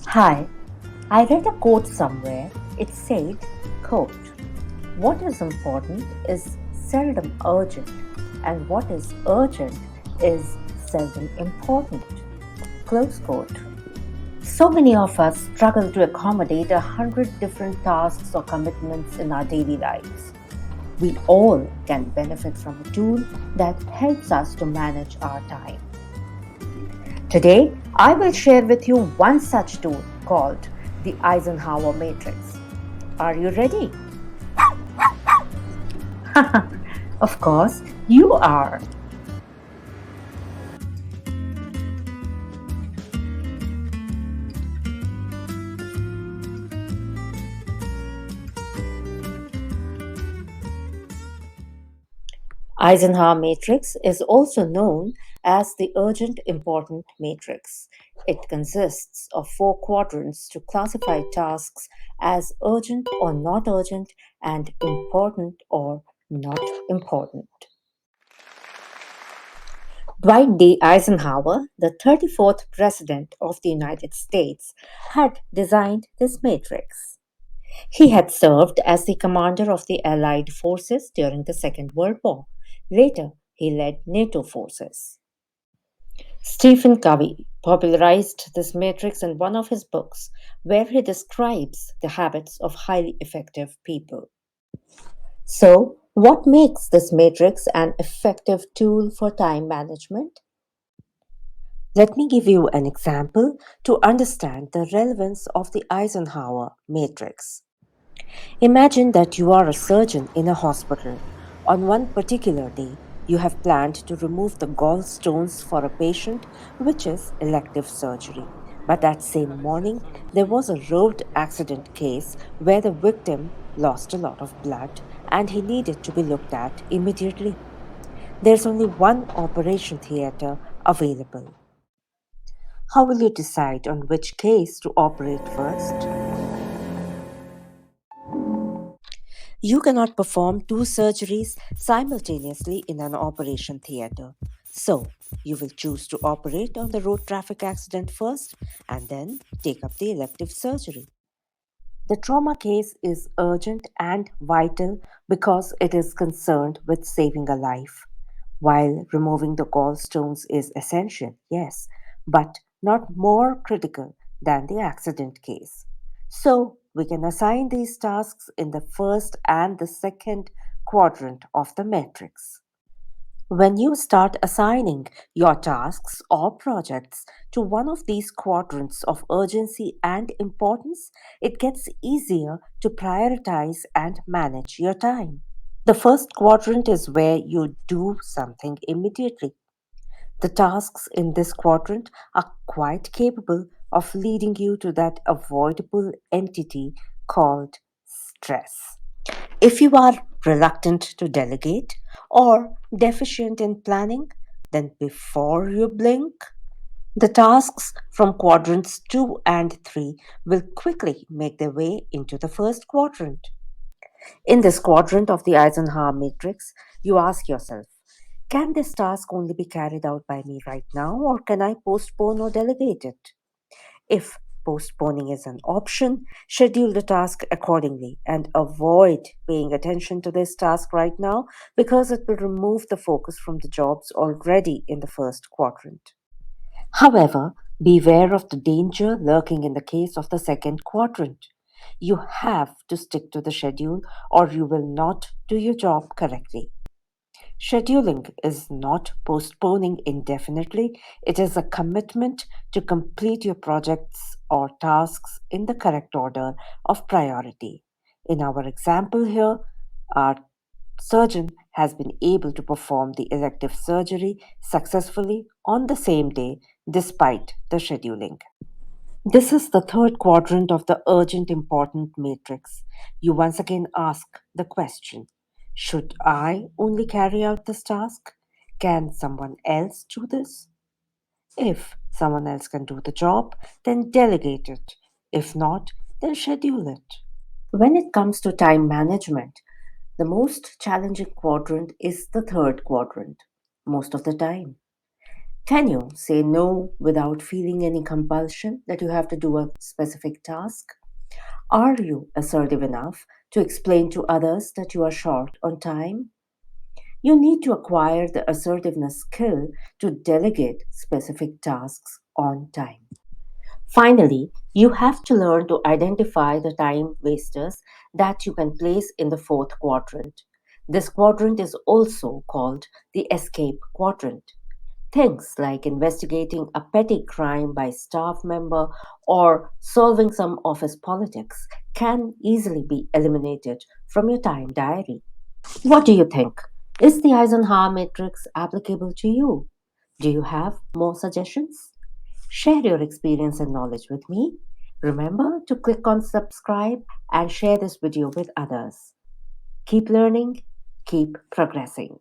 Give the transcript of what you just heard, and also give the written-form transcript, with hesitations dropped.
Hi, I read a quote somewhere. It said, quote, "What is important is seldom urgent, and what is urgent is seldom important." Close quote. So many of us struggle to accommodate 100 different tasks or commitments in our daily lives. We all can benefit from a tool that helps us to manage our time. Today, I will share with you one such tool called the Eisenhower Matrix. Are you ready? Of course, you are. Eisenhower Matrix is also known as the Urgent Important Matrix. It consists of four quadrants to classify tasks as urgent or not urgent and important or not important. Dwight D. Eisenhower, the 34th President of the United States, had designed this matrix. He had served as the commander of the Allied forces during the Second World War. Later, he led NATO forces. Stephen Covey popularized this matrix in one of his books, where he describes the habits of highly effective people. So, what makes this matrix an effective tool for time management? Let me give you an example to understand the relevance of the Eisenhower matrix. Imagine that you are a surgeon in a hospital. On one particular day, you have planned to remove the gallstones for a patient, which is elective surgery. But that same morning, there was a road accident case where the victim lost a lot of blood and he needed to be looked at immediately. There's only one operation theater available. How will you decide on which case to operate first? You cannot perform two surgeries simultaneously in an operation theater. So, you will choose to operate on the road traffic accident first and then take up the elective surgery. The trauma case is urgent and vital because it is concerned with saving a life. While removing the gallstones is essential, yes, but not more critical than the accident case. So, we can assign these tasks in the first and the second quadrant of the matrix. When you start assigning your tasks or projects to one of these quadrants of urgency and importance, it gets easier to prioritize and manage your time. The first quadrant is where you do something immediately. The tasks in this quadrant are quite capable of leading you to that avoidable entity called stress. If you are reluctant to delegate or deficient in planning, then before you blink, the tasks from quadrants 2 and 3 will quickly make their way into the first quadrant. In this quadrant of the Eisenhower matrix, you ask yourself, can this task only be carried out by me right now, or can I postpone or delegate it? If postponing is an option, schedule the task accordingly and avoid paying attention to this task right now because it will remove the focus from the jobs already in the first quadrant. However, beware of the danger lurking in the case of the second quadrant. You have to stick to the schedule or you will not do your job correctly. Scheduling is not postponing indefinitely, it is a commitment to complete your projects or tasks in the correct order of priority. In our example here, our surgeon has been able to perform the elective surgery successfully on the same day despite the scheduling. This is the third quadrant of the urgent important matrix. You once again ask the question, should I only carry out this task? Can someone else do this? If someone else can do the job, then delegate it. If not, then schedule it. When it comes to time management, the most challenging quadrant is the third quadrant, most of the time. Can you say no without feeling any compulsion that you have to do a specific task? Are you assertive enough to explain to others that you are short on time? You need to acquire the assertiveness skill to delegate specific tasks on time. Finally, you have to learn to identify the time wasters that you can place in the fourth quadrant. This quadrant is also called the escape quadrant. Things like investigating a petty crime by staff member or solving some office politics can easily be eliminated from your time diary. What do you think? Is the Eisenhower Matrix applicable to you? Do you have more suggestions? Share your experience and knowledge with me. Remember to click on subscribe and share this video with others. Keep learning, keep progressing.